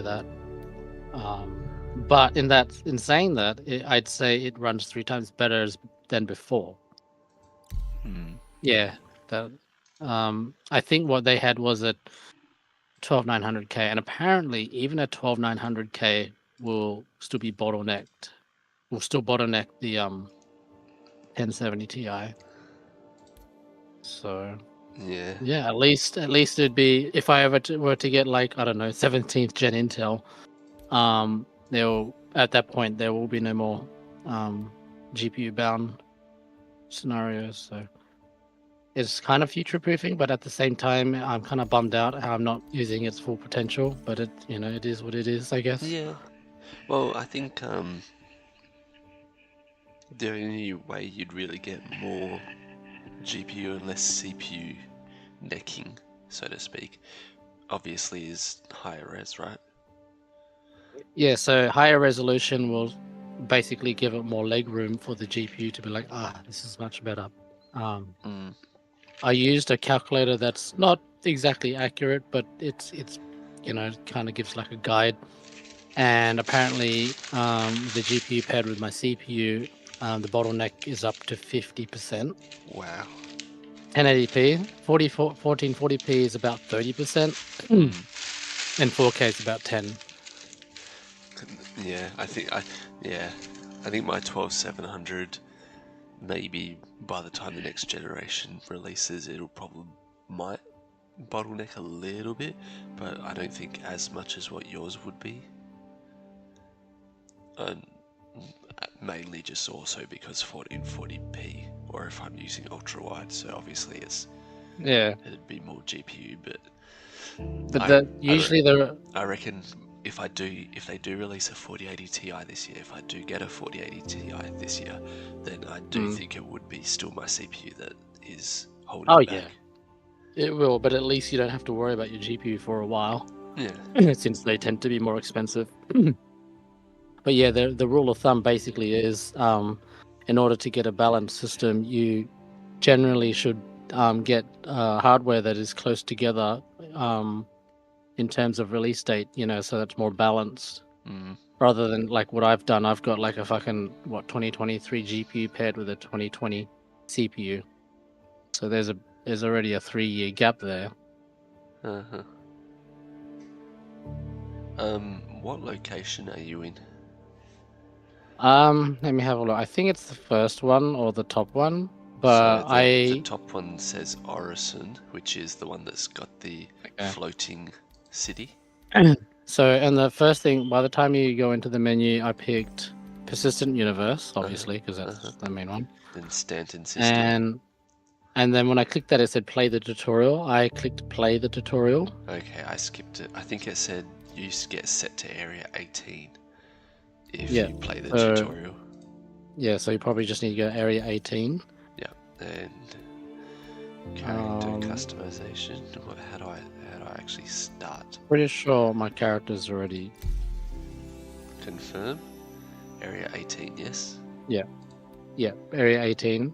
to that. But in saying that, I'd say it runs 3 times better than before. Yeah, that. I think what they had was at 12900K, and apparently even at 12900K will still be bottlenecked. Will still bottleneck the 1070 Ti. So Yeah. at least it'd be, if I ever were to get like, I don't know, 17th gen Intel, at that point there will be no more GPU bound scenarios. So it's kind of future proofing, but at the same time I'm kind of bummed out how I'm not using its full potential. But it it is what it is, I guess. Yeah. Well, I think the only way you'd really get more GPU and less CPU necking, so to speak, obviously is higher res, right? Yeah, so higher resolution will basically give it more leg room for the GPU to be like, this is much better. I used a calculator that's not exactly accurate, but it's kind of gives like a guide. And apparently, the GPU paired with my CPU, the bottleneck is up to 50%. Wow. 1080p, 1440p is about 30%, and 4K is about 10. Yeah, I think my 12700, maybe by the time the next generation releases, it'll probably might bottleneck a little bit, but I don't think as much as what yours would be. Mainly just also because 1440p, or if I'm using ultra wide, so obviously it'd be more GPU, but I reckon if they do release a 4080 Ti this year, if I do get a 4080 Ti this year, then I do think it would be still my CPU that is holding back. Yeah, it will, but at least you don't have to worry about your GPU for a while. Yeah. Since they tend to be more expensive. But yeah, the rule of thumb basically is, in order to get a balanced system, you generally should get hardware that is close together in terms of release date, so that's more balanced. Rather than like what I've done, I've got like a fucking 2023 GPU paired with a 2020 CPU. So there's already a 3-year gap there. What location are you in? Let me have a look. I think it's the first one or the top one, but So the top one says Orison, which is the one that's got the floating city. So, and the first thing, by the time you go into the menu, I picked Persistent Universe, obviously, because that's the main one. Then Stanton System. And then when I clicked that, it said play the tutorial. I clicked play the tutorial. Okay, I skipped it. I think it said you get set to area 18 if you play the tutorial. Yeah, so you probably just need to go to area 18. Yeah, and character customization. How do I actually start? Pretty sure my character's already. Confirm. Area 18, yes. Yeah, area 18.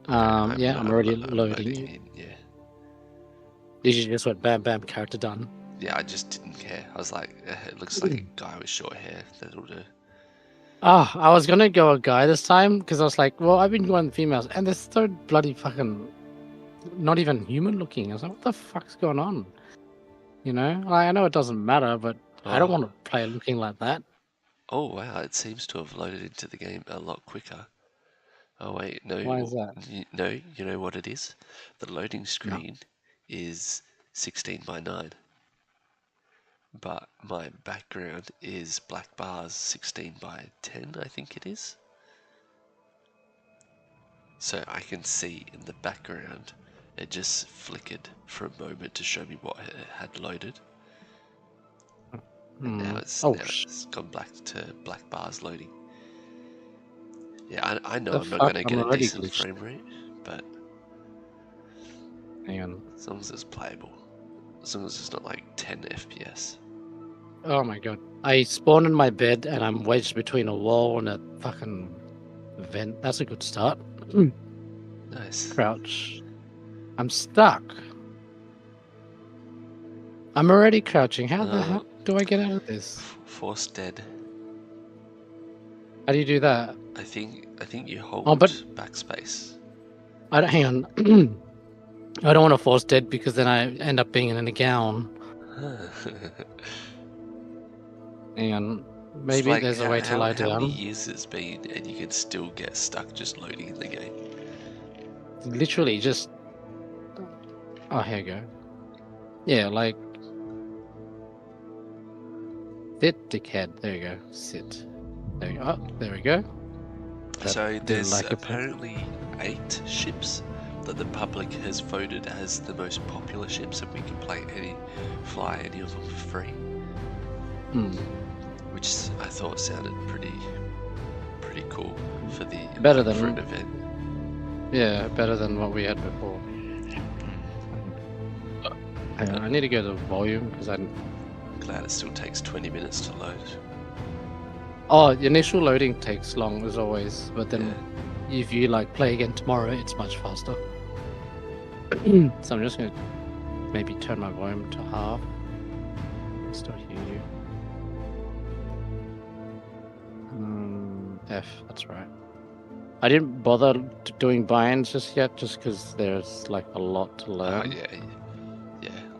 I'm already loading it. Yeah. You just went bam bam, character done. Yeah, I just didn't care. I was like, it looks like a guy with short hair. That'll do. I was gonna go a guy this time because I was like, well, I've been going females, and they're so bloody fucking not even human looking. I was like, what the fuck's going on? I know it doesn't matter, but I don't want to play looking like that. Oh wow, it seems to have loaded into the game a lot quicker. Oh wait, no. Why is that? No, you know what it is? The loading screen is 16:9. But my background is black bars 16:10, I think it is. So I can see in the background, it just flickered for a moment to show me what it had loaded. And now it's gone back to black bars loading. Yeah, I know I'm not going to get a decent frame rate, but hang on. As long as it's playable. As long as it's not like 10 FPS. Oh my god. I spawned in my bed and I'm wedged between a wall and a fucking vent. That's a good start. Nice. Crouch. I'm stuck. I'm already crouching. How the hell? do I get out of this? Force dead. How do you do that? I think you hold Oh, but backspace. I don't, hang on. I don't want to force dead because then I end up being in a gown. Hang on. Maybe like, there's a way to lie How many down. years it's been and you can still get stuck just loading in the game? Literally just... Oh, here you go. Yeah, like... Sit, dickhead. There you go. Sit. There you go. Oh, there we go. So there's like apparently 8 ships that the public has voted as the most popular ships, and we can fly any of them for free. Which I thought sounded pretty cool for the for an event. Yeah, better than what we had before. I need to go to volume because I'm glad it still takes 20 minutes to load. Oh, the initial loading takes long as always, but then if you like play again tomorrow, it's much faster. So I'm just gonna maybe turn my volume to half. Still hear you. F, that's right. I didn't bother doing binds just yet, just because there's like a lot to learn.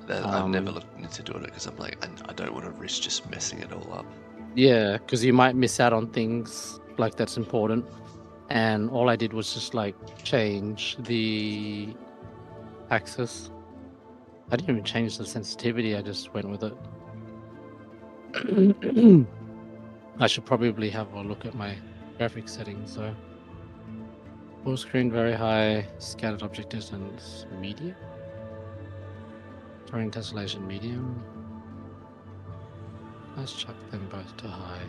I've never looked into doing it because I'm like, I don't want to risk just messing it all up. Yeah, because you might miss out on things like that's important. And all I did was just like change the axis. I didn't even change the sensitivity, I just went with it. I should probably have a look at my graphics settings. So full screen, very high, scattered object distance, medium. Terrain tessellation, medium. Let's chuck them both to high.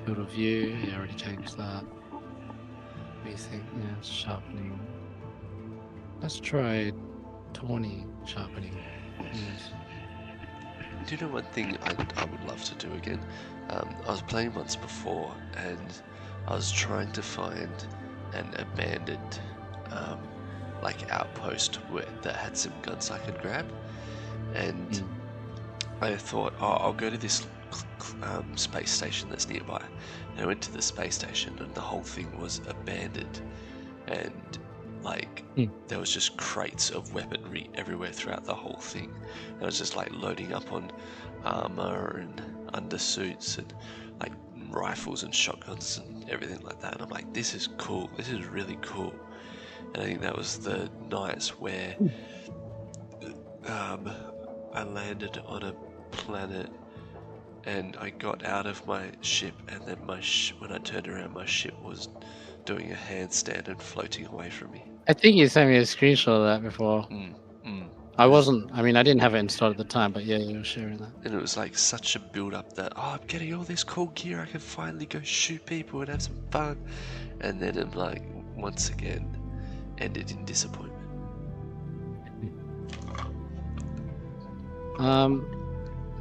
Field of view, yeah, I already changed that. Facing, yeah, sharpening. Let's try 20 sharpening. Yes. Do you know one thing I would love to do again? I was playing once before and I was trying to find an abandoned like outpost that had some guns I could grab, and I thought, I'll go to this space station that's nearby. And I went to the space station and the whole thing was abandoned, and like there was just crates of weaponry everywhere throughout the whole thing. And I was just like loading up on armor and undersuits and like rifles and shotguns and everything like that. And I'm like, this is cool. This is really cool. And I think that was the night where I landed on a planet and I got out of my ship, and then when I turned around, my ship was doing a handstand and floating away from me. I think you sent me a screenshot of that before. I didn't have it installed at the time, but yeah, you were sharing that. And it was like such a build up that, I'm getting all this cool gear, I can finally go shoot people and have some fun. And then I'm like, once again, ended in disappointment.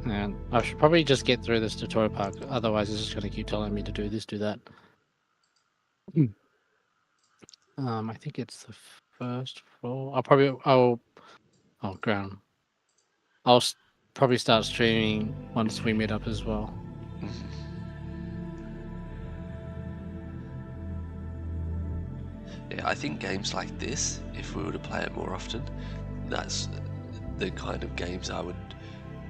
And I should probably just get through this tutorial part, otherwise it's just going to keep telling me to do this, do that. I think it's the first floor. Ground. I'll probably start streaming once we meet up as well. Yeah, I think games like this, if we were to play it more often, that's the kind of games I would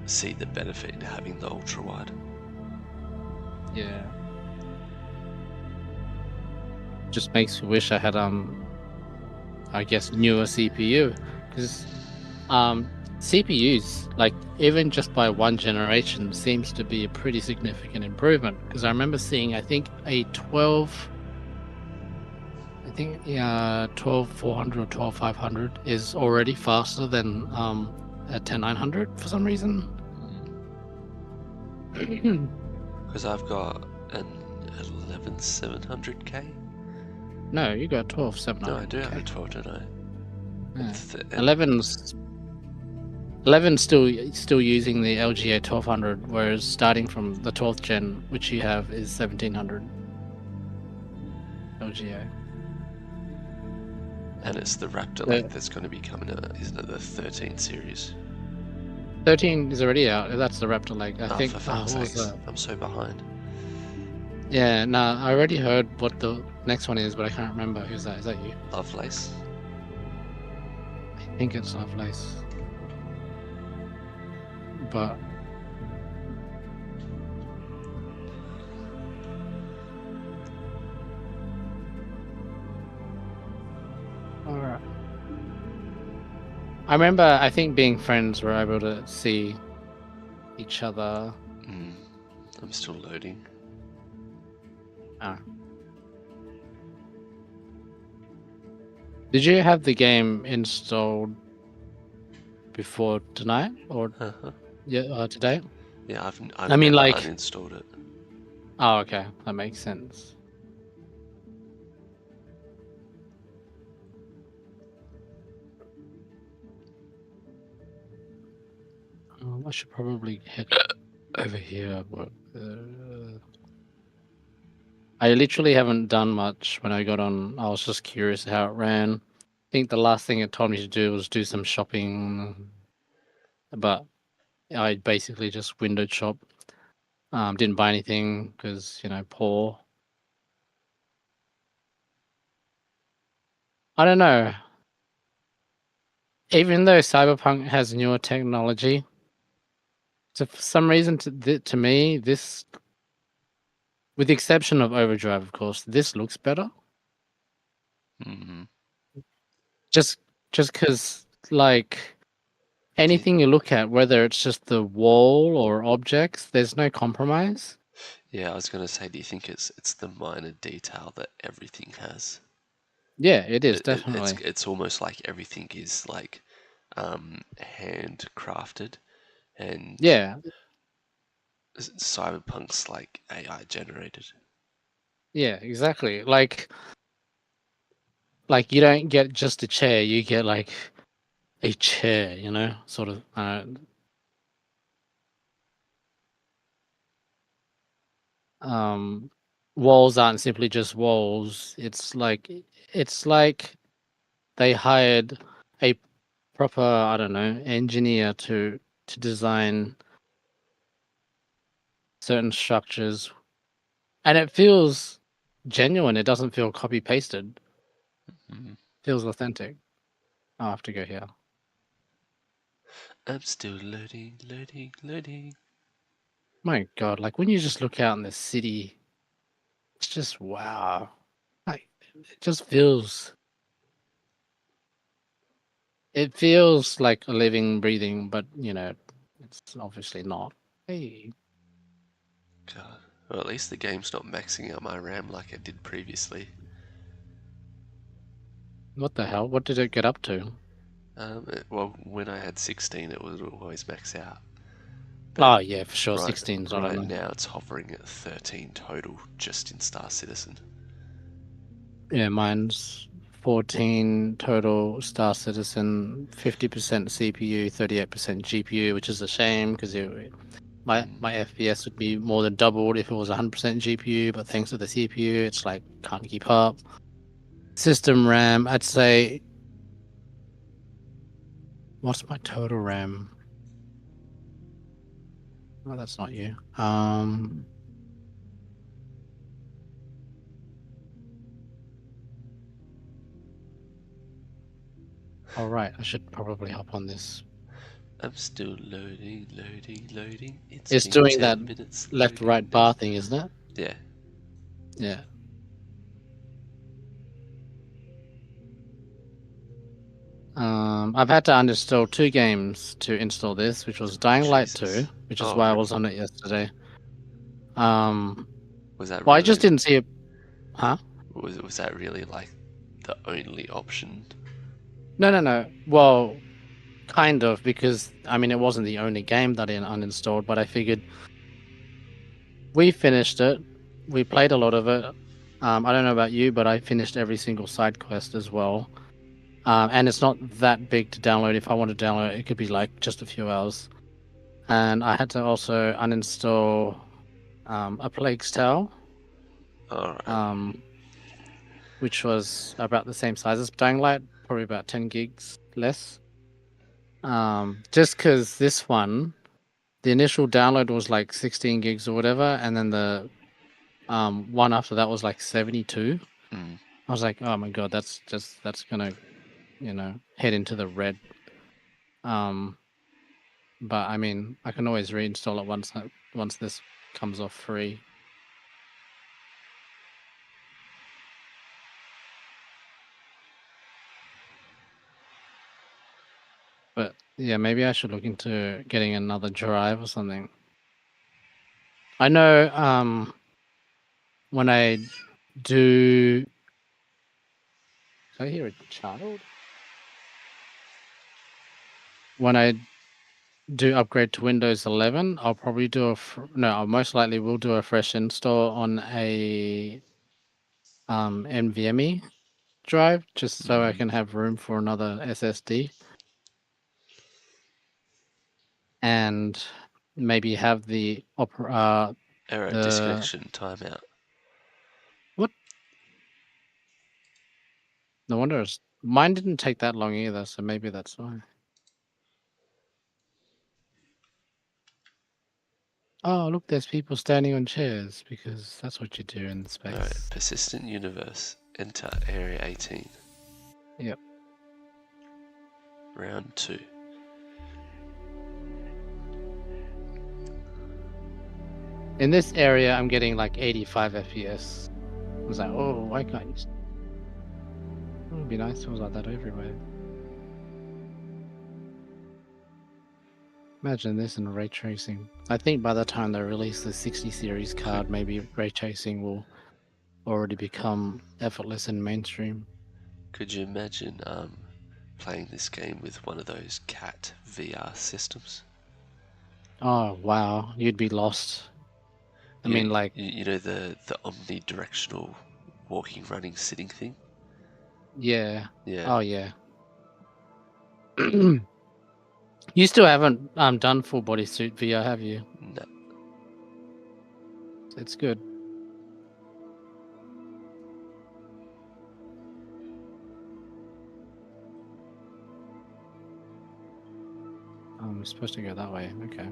see the benefit in having the ultra wide. Yeah. Just makes me wish I had I guess newer CPU, because CPUs, like even just by one generation, seems to be a pretty significant improvement. Because I remember seeing, I think a 12400 or 12500 is already faster than a 10900 for some reason. Because I've got an 11700K. No, you got 12700. No, I do have a 1209. Yeah. 11's still using the LGA 1200, whereas starting from the 12th gen, which you have, is 1700 LGA. And it's the Raptor Lake that's going to be coming out, isn't it? The 13 series. 13 is already out. That's the Raptor Lake. I think. For What fuck's was sakes, that? I'm so behind. Yeah, nah, I already heard what the next one is, but I can't remember. Who's that? Is that you? Lovelace? I think it's Lovelace. But alright. I remember, I think being friends, we're able to see each other. I'm still loading. Did you have the game installed before tonight or today? Yeah, I've I mean, never like, uninstalled it. oh, okay, that makes sense. I should probably head over here, but I literally haven't done much when I got on. I was just curious how it ran. I think the last thing it told me to do was do some shopping, but I basically just windowed shop. Didn't buy anything because, poor. I don't know. Even though Cyberpunk has newer technology, so for some reason, to me, this, with the exception of Overdrive, of course, this looks better. Just because, like, anything you look at, whether it's just the wall or objects, there's no compromise. Yeah, I was gonna say, do you think it's the minor detail that everything has? Yeah, it is definitely. It's almost like everything is like handcrafted, and Yeah, Cyberpunk's like AI generated. yeah, exactly. Like you don't get just a chair, you get like a chair, sort of. Walls aren't simply just walls. It's like they hired a proper, I don't know, engineer to design certain structures, and it feels genuine. It doesn't feel copy pasted. Feels authentic. I'll have to go here. I'm still loading. My God, like when you just look out in the city, it's just wow. Like it just feels. It feels like a living, breathing, but it's obviously not. Hey, God. Well, at least the game's not maxing out my RAM like it did previously. what the hell? What did it get up to? Well, when I had 16, it would always max out. Oh yeah, for sure. Right, 16's right on. now it's hovering at 13 total just in Star Citizen. Yeah, mine's 14 total Star Citizen, 50% CPU, 38% GPU, which is a shame because my FPS would be more than doubled if it was 100% GPU, but thanks to the CPU, it's like can't keep up. System RAM, I'd say. What's my total RAM? Oh, that's not you. All right, I should probably hop on this. I'm still loading. It's been doing 10 that minutes left-right loading bar now. thing, isn't it? Yeah. Yeah. I've had to uninstall 2 games to install this, which was Dying Light 2, which is why I was on it yesterday. Was that Well, really? I just didn't see it. Huh? Was that really like the only option? No. Well, kind of, because I mean, it wasn't the only game that I uninstalled, but I figured we finished it. We played a lot of it. I don't know about you, but I finished every single side quest as well. And it's not that big to download. If I want to download it, it could be like just a few hours. And I had to also uninstall A Plague's Tale, Alright. which was about the same size as Dying Light, probably about 10 gigs less. Just because this one, the initial download was like 16 gigs or whatever, and then the one after that was like 72. Mm. I was like, oh my god, that's gonna, head into the red. But I mean, I can always reinstall it once this comes off free. But yeah, maybe I should look into getting another drive or something. I know when I do... Did I hear a child? When I do upgrade to Windows 11, I'll probably do I most likely will do a fresh install on a NVMe drive, just so I can have room for another SSD. And maybe have the Error, disconnection, timeout. What? No wonder mine didn't take that long either, so maybe that's why. Oh, look, there's people standing on chairs, because that's what you do in space. Alright, persistent universe. Enter area 18. Yep. Round 2. In this area, I'm getting like 85 FPS. I was like, oh, why can't you? It would be nice if it was like that everywhere. Imagine this in ray tracing. I think by the time they release the 60 series card, maybe ray tracing will already become effortless and mainstream. Could you imagine playing this game with one of those CAT VR systems? Oh wow, you'd be lost. I mean, like, you know the omnidirectional walking, running, sitting thing. Yeah. Yeah. Oh yeah. You still haven't done full bodysuit VR, have you? No. It's good. I'm supposed to go that way. Okay.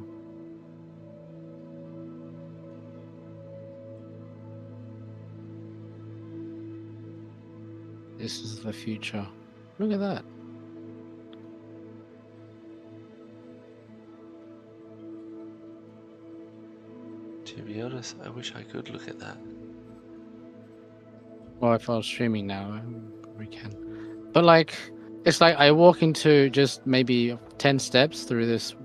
This is the future. Look at that. To be honest, I wish I could look at that. Well, if I was streaming now, we can. But like, it's like I walk into just maybe 10 steps through this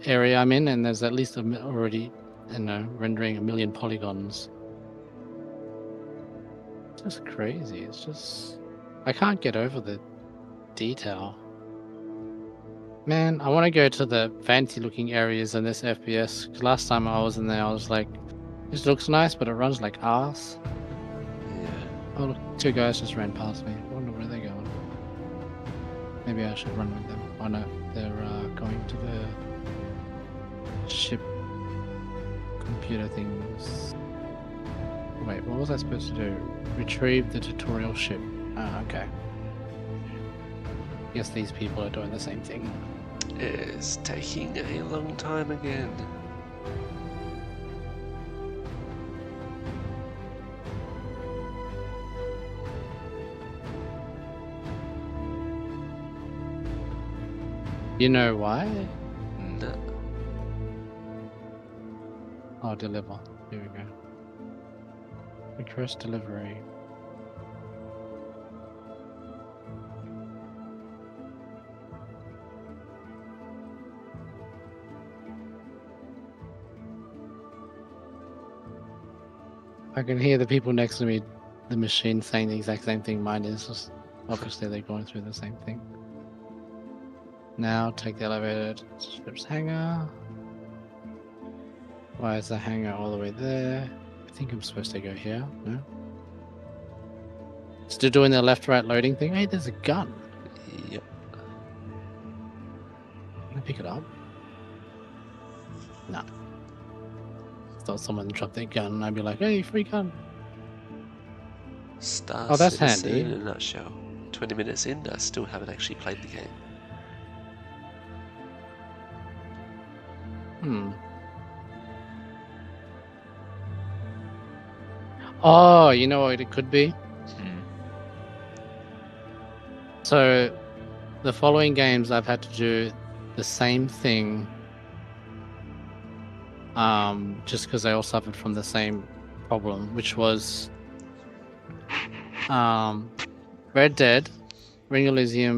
area I'm in, and there's at least already, rendering 1 million polygons. It's just crazy. It's just, I can't get over the detail. Man, I want to go to the fancy looking areas in this FPS, because last time I was in there, I was like, this looks nice, but it runs like arse. Yeah. Oh, look, 2 guys just ran past me. I wonder where they're going. Maybe I should run with them. Oh no, they're going to the ship computer things. Wait, what was I supposed to do? Retrieve the tutorial ship. Ah, okay. Guess these people are doing the same thing. It's taking a long time again. You know why? No. Oh, deliver. Here we go. Request delivery. I can hear the people next to me, the machine, saying the exact same thing mine is. Just obviously they're going through the same thing. Now take the elevator to the ship's hangar. Why is the hangar all the way there? I think I'm supposed to go here, no? Still doing the left-right loading thing? Hey, there's a gun. Yep. Can I pick it up? No. Thought someone dropped their gun and I'd be like, hey, free gun. Star Oh, that's Citizen handy. in a nutshell. 20 minutes in, I still haven't actually played the game. Oh, you know what it could be? Hmm. So, the following games I've had to do the same thing, just because they all suffered from the same problem, which was Red Dead, Ring Elysium,